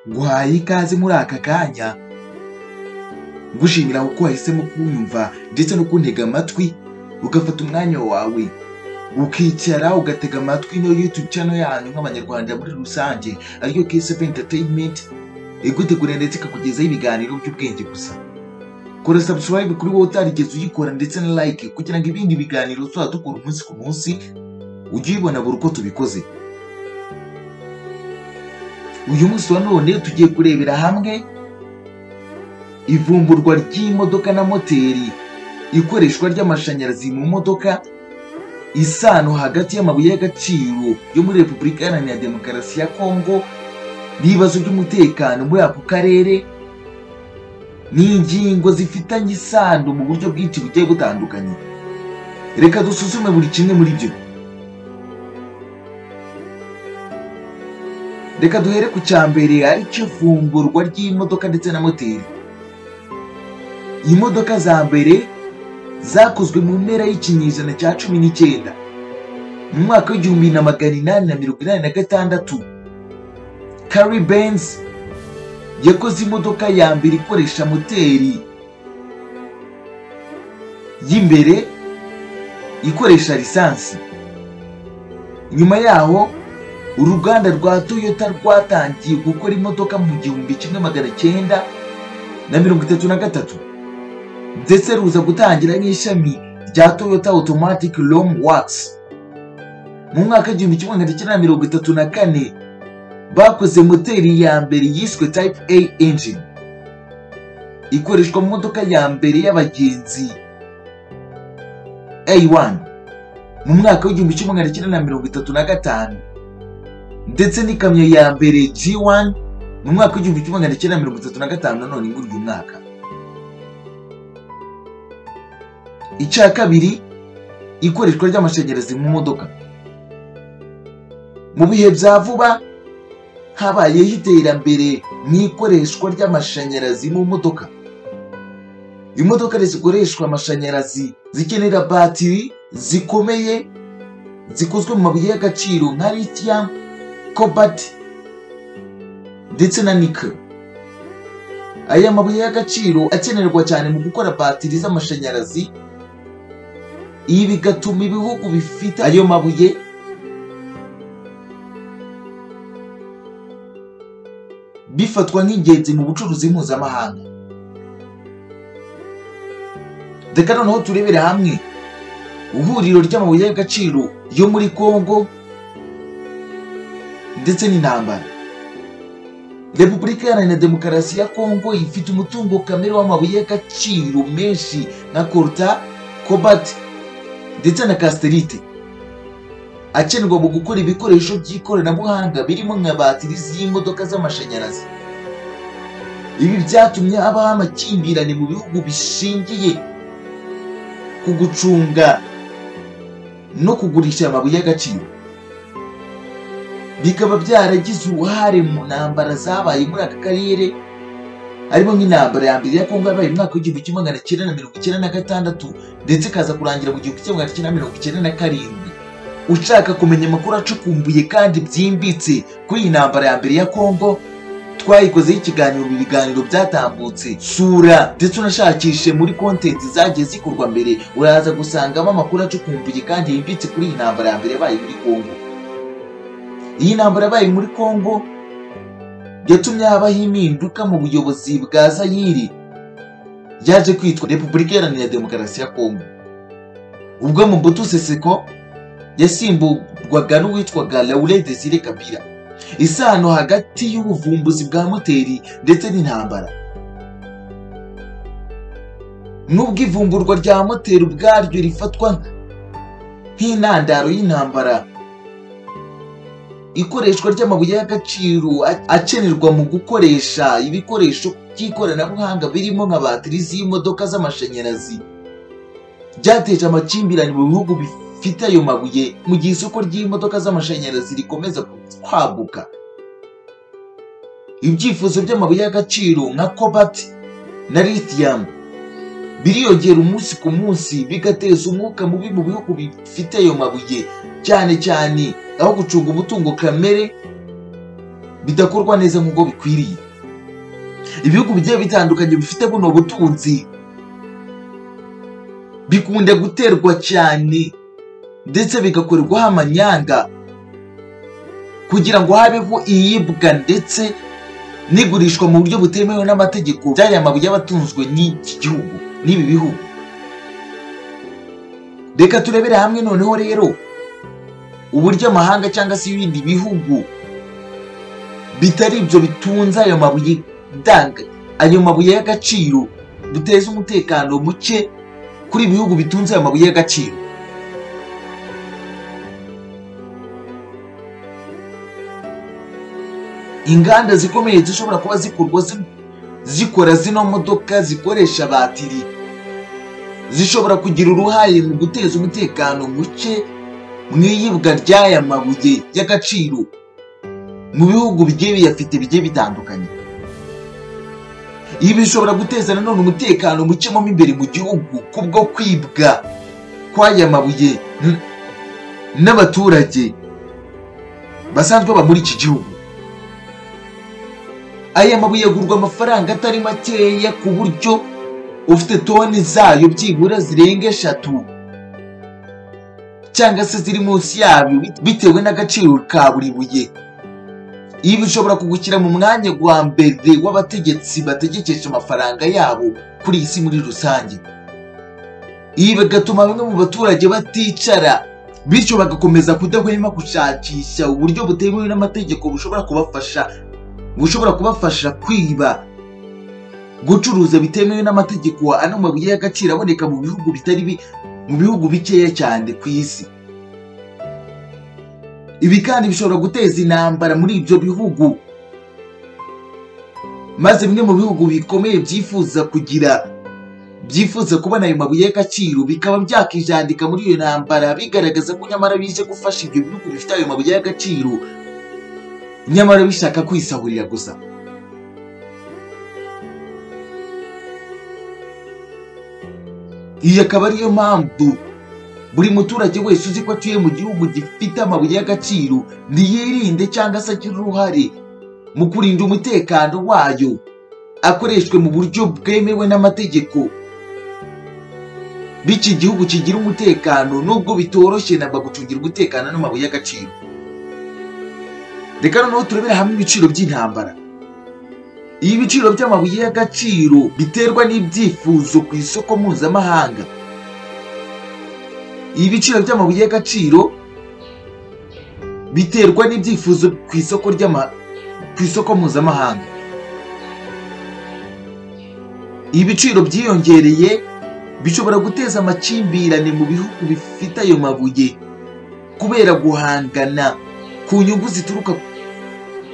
nguhaye ikaze muri aka kanya ngushimira uko wahisemo kunyumva ndetse no kuntega amatwi ugafata umwanya wawe ukicara ugatega amatwi no YouTube channel yanyu nk'abanyarwanda muri rusange ariyo KSF Entertainment igutegura ndetse ikakugezaho ibiganiro by'ubwenge gusa. Kora subscribe kuri wowe utarigeze uyikora ndetse na like kugira ngo ibindi biganiro tuzadukora umunsi ku munsi ujye ubona buri uko tubikoze. Uyu munsi wa none tugiye kurebera hamwe ivumburwa ry'imodoka na moteri, ikoreshwa ry'amashanyarazi mu modoka, isano hagati y'amabuye y'agaciro yo muri Repubulika Iharanira Demokarasi ya Kongo n'ibibazo by'umutekano muri ako karere, n'ingingo zifitanye isano mu buryo bwinshi bugiye butandukanye. Reka dusuzume buri kimwe muri byo. Reka duhere ku cyambere ari cyo vumburwa ry'imodoka ndetse na moteri. Imodoka za mbere zakozwe mu mpera y'ikinyejana cya 19 mu mwaka w'1886. Carrie Benz yakoze imodoka ya mbere ikoresha moteri y'imbere ikoresha lisansi. Nyuma yaho uruganda rwa Toyota rwatangiye gukora imodoka mu 1933 ndetse ruza gutangira n'ishami rya Toyota Automatic Long Works. Mu mwaka w'1934 bakoze moteri ya mbere yiswe Type A engine ikoreshwa mu modoka ya mbere y'abagenzi A1 mu mwaka w'1935 ndetse n'ikamyo ya mbere G1 mu mwaka w'1935 nanone muri uyu mwaka. Icya kabiri, ikoreshwa ry'amashanyarazi mu modoka. Mu bihe bya vuba habayeho iterambere mu ikoreshwa ry'amashanyarazi mu modoka. Imodoka zikoreshwa amashanyarazi zikenera batiri zikomeye zikozwe mu mabuye y'agaciro nka lithium, cobalt ndetse na nickel. Aya mabuye y'agaciro akenerwa cyane mu gukora batiri z'amashanyarazi. Ibi bigatuma ibihugu bifite ayo mabuye bifatwa nk'ingenzi mu bucuruzi mpuzamahanga. Reka noneho turebere hamwe ihuriro ry'amabuye y'agaciro yo muri Kongo ndetse n'intambara. Repubulika Iharanira Demokarasi ya Kongo ifite umutungo kamere w'amabuye y'agaciro menshi nka coltan, cobalt ndetse na casterite akenerwa mu gukora ibikoresho by'ikoranabuhanga birimo nka batiri z'imodoka z'amashanyarazi. Ibi byatumye habaho amakimbirane mu bihugu bishingiye ku gucunga no kugurisha amabuye y'agaciro. Bikaba byaragize uruhare mu ntambara zabaye muri aka karere, harimo nk'intambara ya mbere ya Kongo yabaye mu mwaka w'1996 ndetse kaza kurangira mu 1997. Ushaka kumenya amakuru acukumbuye kandi byimbitse kuri iyi ntambara ya mbere ya Kongo, twayikozeho ikiganiro mu biganiro byatambutse. Sura ndetse unashakishe muri content zagiye zikorwa mbere, uraza gusangamo amakuru acukumbuye kandi yimbitse kuri iyi ntambara ya mbere yabaye muri Kongo. Iyi ntambara yabaye muri Kongo yatumye habaho impinduka mu buyobozi bwa Zaire yaje kwitwa Repubulika Iharanira Demokarasi ya Kongo. Ubwo Mobutu Sese Seko yasimburwaga n'uwitwaga Laurent Desire Kabila. Isano hagati y'ubuvumbuzi bwa moteri ndetse n'intambara. Nubwo ivumburwa rya moteri ubwaryo rifatwa nk'intandaro y'intambara, ikoreshwa ry'amabuye y'agaciro akenerwa mu gukoresha ibikoresho by'ikoranabuhanga birimo nka batiri z'imodoka z'amashanyarazi byateje amakimbirane mu bihugu bifite ayo mabuye, mu gihe isoko ry'imodoka z'amashanyarazi rikomeza kwaguka. Ibyifuzo by'amabuye y'agaciro nka cobalt na lithium biriyongera umunsi ku munsi, bigateza umwuka mubi mu bihugu bifite ayo mabuye, cyane cyane aho gucunga umutungo kamere bidakorwa neza nk'uko bikwiriye. Ibihugu bigiye bitandukanye bifite buno butunzi bikunda guterwa cyane ndetse bigakorerwaho amanyanga kugira ngo habeho iyibwa ndetse n'igurishwa mu buryo butemewe n'amategeko by'aya mabuye y'abatunzwe n'iki gihugu n'ibi bihugu. Reka turebere hamwe noneho rero uburyo amahanga cyangwa se ibindi bihugu bitari ibyo bitunze ayo mabuye y'agaciro duteza umutekano muke kuri ibihugu bitunze ayo mabuye y'agaciro. Inganda zikomeye zishobora kuba zikora zino modoka zikoresha batiri zishobora kugira uruhare mu guteza umutekano muke mu iyibwa ry'aya mabuye y'agaciro mu bihugu bigiye biyafite bigiye bitandukanye. Ibi bishobora guteza nanone umutekano muke mo imbere mu gihugu kubwo kwibwa kw'aya mabuye n'abaturage basanzwe ba muri iki gihugu. Aya mabuye agurwa amafaranga atari makeya ku buryo ufite toni zayo byibura zirenga 3 cyangwa se ziri munsi yabyo bitewe n'agaciro ka buri buye. Ibi bishobora kugukira mu mwanya wa mbere w'abategetsi bategekesha amafaranga yabo kuri iyi si muri rusange. Ibi bigatuma bamwe mu baturage baticara bityo bagakomeza kudahwema gushakisha uburyo butemewe n'amategeko bushobora kubafasha kwiba, gucuruza bitemewe n'amategeko ano mabuye y'agaciro aboneka mu bihugu bikeya cyane ku isi. Ibi kandi bishobora guteza intambara muri ibyo bihugu, maze bimwe mu bihugu bikomeye byifuza kubona ayo mabuye y'agaciro bikaba byakijandika muri iyo ntambara bigaragaza ko nyamara bije gufasha ibyo bihugu bifite ayo mabuye y'agaciro, nyamara bishaka kwisahurira gusa. Iyi akaba ariyo mpamvu buri muturage wese uzi ko atuye mu gihugu gifite amabuye y'agaciro ntiyirinde cyangwa se agire uruhare mu kurinda umutekano wayo akoreshwe mu buryo bwemewe n'amategeko, bityo igihugu kigira umutekano nubwo bitoroshye namba gucungira umutekano n'amabuye y'agaciro. Reka noneho turebere hamwe ibiciro by'intambara. Ibi biciro by'amabuye y'agaciro biterwa n'ibyifuzo ku isoko mpuzamahanga. Ibi biciro by'amabuye y'agaciro biterwa n'ibyifuzo ku isoko mpuzamahanga. Ibiciro byiyongereye bishobora guteza amakimbirane mu bihugu bifite ayo mabuye kubera guhangana ku nyungu zituruka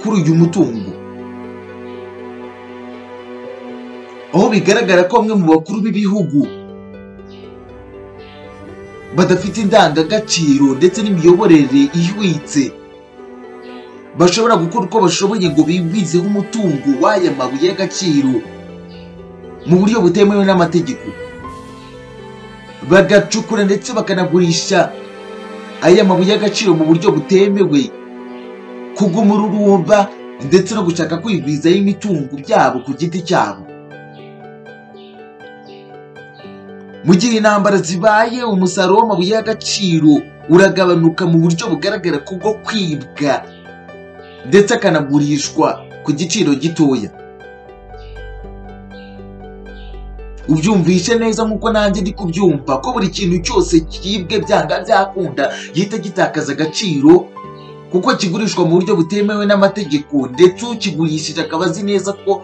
kuri uyu mutungo, aho bigaragara ko bamwe mu bakuru b'ibihugu badafite indangagaciro ndetse n'imiyoborere ihwitse bashobora gukora uko bashoboye ngo bigwizeho umutungo w'aya mabuye y'agaciro mu buryo butemewe n'amategeko, bagacukura ndetse bakanagurisha aya mabuye y'agaciro mu buryo butemewe, kugumururumba ndetse no gushaka kwigwizaho imitungo byabo ku giti cyabo. Mu gihe intambara zibaye, umusaruro w'amabuye y'agaciro uragabanuka mu buryo bugaragara kubwo kwibwa ndetse akanagurishwa ku giciro gitoya. Ubyumvishe neza nk'uko nanjye ndi kubyumva ko buri kintu cyose cyibwe byanga byakunda gihita gitakaza agaciro kuko kigurishwa mu buryo butemewe n'amategeko, ndetse ukigurishije akaba azi neza ko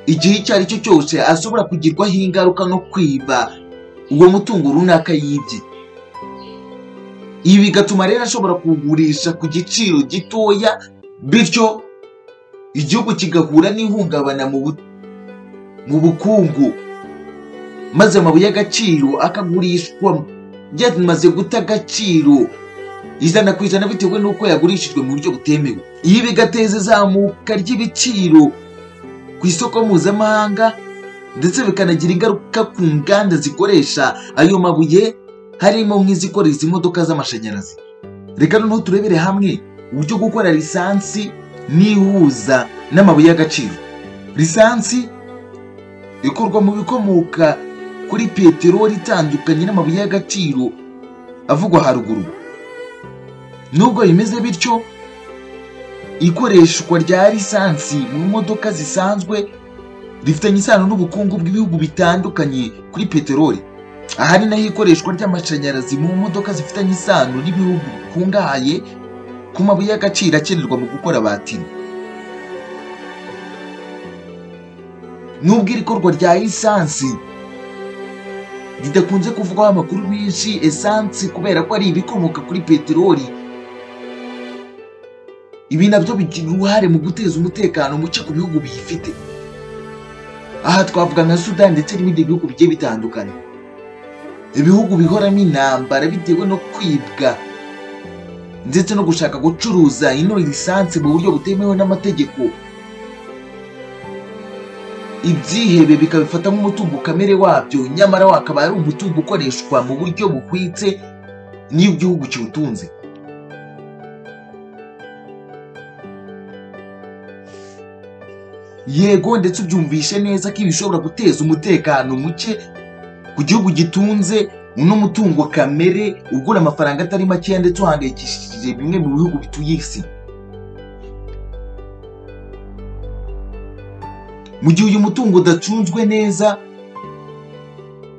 igihe icyo ari cyo cyose ashobora kugirwaho ingaruka no kwiba uwo mutungo runaka yibye. Ibi bigatuma rero ashobora kugurisha ku giciro gitoya, bityo igihugu kigahura n'ihungabana mu bukungu, maze amabuye y'agaciro akagurishwa byamaze guta agaciro 100% bitewe n'uko yagurishijwe mu buryo butemewe. Ibi bigateza izamuka ry'ibiciro ku isoko mpuzamahanga ndetse bikanagira ingaruka ku nganda zikoresha ayo mabuye, harimo nk'izikoresha imodoka z'amashanyarazi. Reka noneho turebere hamwe uburyo gukora lisansi n'ihuza n'amabuye y'agaciro. Lisansi ikorwa mu bikomoka kuri peteroli itandukanye n'amabuye y'agaciro avugwa haruguru. Nubwo bimeze bityo, ikoreshwa rya lisansi mu modoka zisanzwe rifitanye isano n'ubukungu bw'ibihugu bitandukanye kuri peteroli. Aha ni naho ikoreshwa ry'amashanyarazi mu modoka zifitanye isano n'ibihugu bikungahaye ku mabuye y'agaciro akenerwa mu gukora batiri. Nubwo ikorwa rya lisansi ridakunze kuvugwaho amakuru menshi, esansi kubera ko ari ibikomoka kuri peteroli, ibi nabyo bigira uruhare mu guteza umutekano muke ku bihugu biyifite. Aha twavuga nka Sudani ndetse n'ibindi bihugu bigiye bitandukanye. Ibihugu bihoramo intambara bitewe no kwibwa ndetse no gushaka gucuruza ino lisansi mu buryo butemewe n'amategeko. Ibyihebe bikabifata nk'umutungo kamere wabyo, nyamara wakaba ari umutungo ukoreshwa mu buryo buhwitse n'iyo igihugu kiwutunze. Yego, ndetse ubyumvishe neza ko ibishobora guteza umutekano muke ku gihugu gitunze uno mutungo kamere ugura amafaranga atari makeya ndetse uhangayikishije bimwe mu bihugu bituye isi. Mu gihe uyu mutungo udacunzwe neza,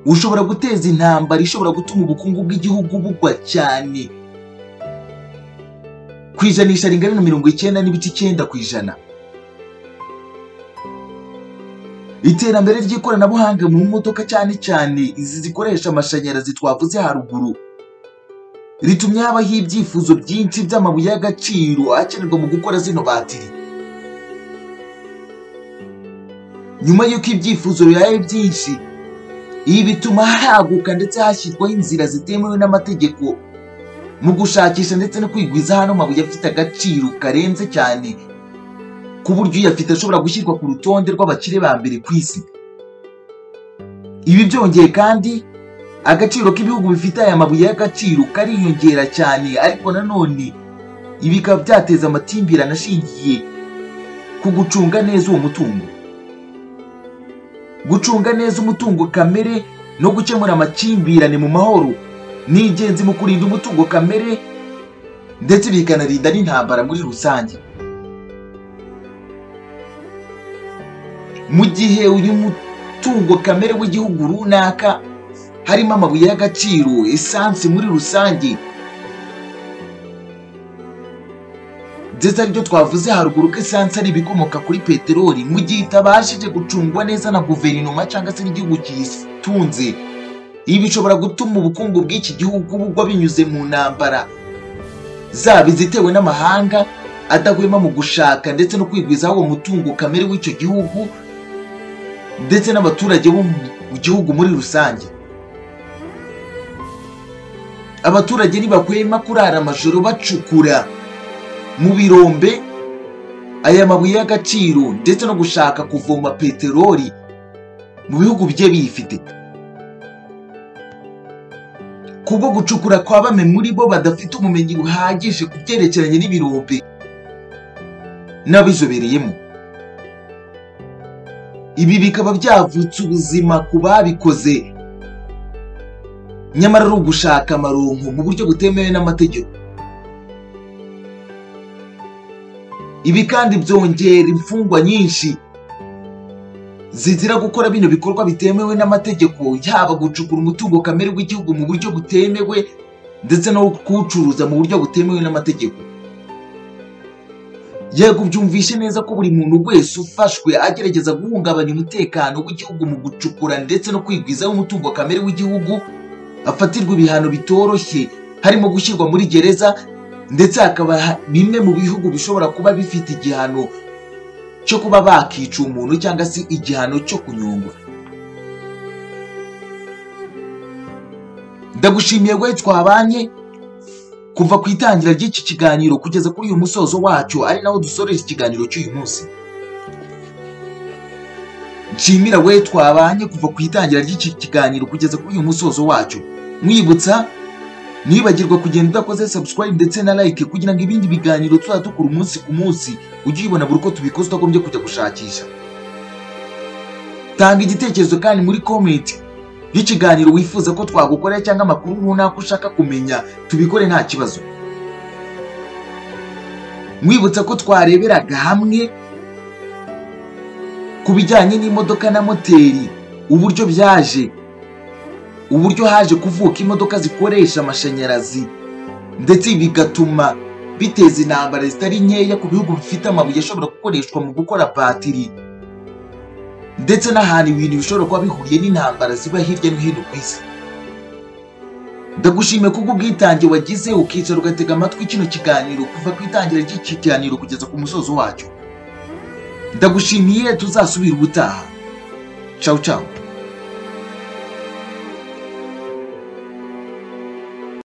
ushobora guteza intambara ishobora gutuma ubukungu bw'igihugu bugwa cyane ku ijanisha ringana na 90.9%. Iterambere ry'ikoranabuhanga mu modoka cyane cyane izi zikoresha amashanyarazi twavuze haruguru ritumye habaho ibyifuzo byinshi by'amabuye y'agaciro akenerwa mu gukora zino batiri. Nyuma y'uko ibyifuzo bibaye byinshi, ibi bituma haguka ndetse hashyirwaho inzira zitemewe n'amategeko mu gushakisha ndetse no kwigwiza hano mabuye afite agaciro karenze cyane ku buryo uyafite ashobora gushyirwa ku rutonde rw'abakire ba mbere ku isi. Ibi byongeye kandi agaciro k'ibihugu bifite aya mabuye y'agaciro kariyongera cyane, ariko nanone ibi bikaba byateza amakimbirane ashingiye ku gucunga neza uwo mutungo. Gucunga neza umutungo kamere no gukemura amakimbirane mu mahoro ni ingenzi mu kurinda umutungo kamere ndetse bikanarinda n'intambara muri rusange. Mu gihe uyu mutungo kamere w'igihugu runaka harimo amabuye y'agaciro, esansi muri rusange, ndetse aribyo twavuze haruguru ko esansi ari ibikomoka kuri peteroli, mu gihe itabashije gucungwa neza na guverinoma cyangwa se n'igihugu kiyitunze, ibi bishobora gutuma ubukungu bw'iki gihugu bugwa binyuze mu ntambara, zaba izitewe n'amahanga adahwema mu gushaka ndetse no kwigwizaho uwo mutungo kamere w'icyo gihugu ndetse n'abaturage bo mu gihugu muri rusange. Abaturage ntibahwema kurara amajoro bacukura mu birombe aya mabuye y'agaciro ndetse no gushaka kuvoma peteroli mu bihugu bigiye biyifite. Kubwo gucukura kwa bamwe muri bo badafite ubumenyi buhagije ku byerekeranye n'ibirombe n'abizobereyemo, ibi bikaba byavutse ubuzima ku babikoze, nyamara ari ugushaka amaronko mu buryo butemewe n'amategeko. Ibi kandi byongera imfungwa nyinshi zizira gukora bino bikorwa bitemewe n'amategeko, yaba gucukura umutungo kamere w'igihugu mu buryo butemewe ndetse no kuwucuruza mu buryo butemewe n'amategeko. Yego, byumvishe neza ko buri muntu wese ufashwe agerageza guhungabanya umutekano w'igihugu mu gucukura ndetse no kwigwizaho umutungo kamere w'igihugu afatirwa ibihano bitoroshye, harimo gushyirwa muri gereza, ndetse hakaba bimwe mu bihugu bishobora kuba bifite igihano cyo kuba bakica umuntu cyangwa se igihano cyo kunyongwa. Ndagushimiye we twabanye kuva ku itangira ry'iki kiganiro kugeza kuri uyu musozo wacyo, ari naho dusoreje ikiganiro cy'uyu munsi. Nshimira we twabanye kuva ku itangira ry'iki kiganiro kugeza kuri uyu musozo wacyo, mwibutsa Nibagirwa kugenda udakoze subscribe ndetse na like kugira ngo ibindi biganiro tuzadukura umunsi ku munsi ujye ubona buri uko tubikoze utagombye kujya gushakisha. Tanga igitekerezo kandi muri comment y'ikiganiro wifuza ko twagukorera cyangwa amakuru runaka ushaka kumenya, tubikore nta kibazo. Mwibutsa ko twareberaga hamwe ku bijyanye n'imodoka na moteri, uburyo byaje, uburyo haje kuvuka imodoka zikoresha amashanyarazi, ndetse bigatuma biteza intambara zitari nkeya ku bihugu bifite amabuye ashobora gukoreshwa mu gukora batiri, ndetse n'ahantu ibintu bishobora kuba bihuriye n'intambara ziba hirya no hino ku isi. Ndagushimiye kubw'ubwitange wagize ukicara ugatega amatwi kino kiganiro kuva ku itangira ry'iki kiganiro kugeza ku musozo wacyo. Ndagushimiye, tuzasubira ubutaha. Ciao ciao.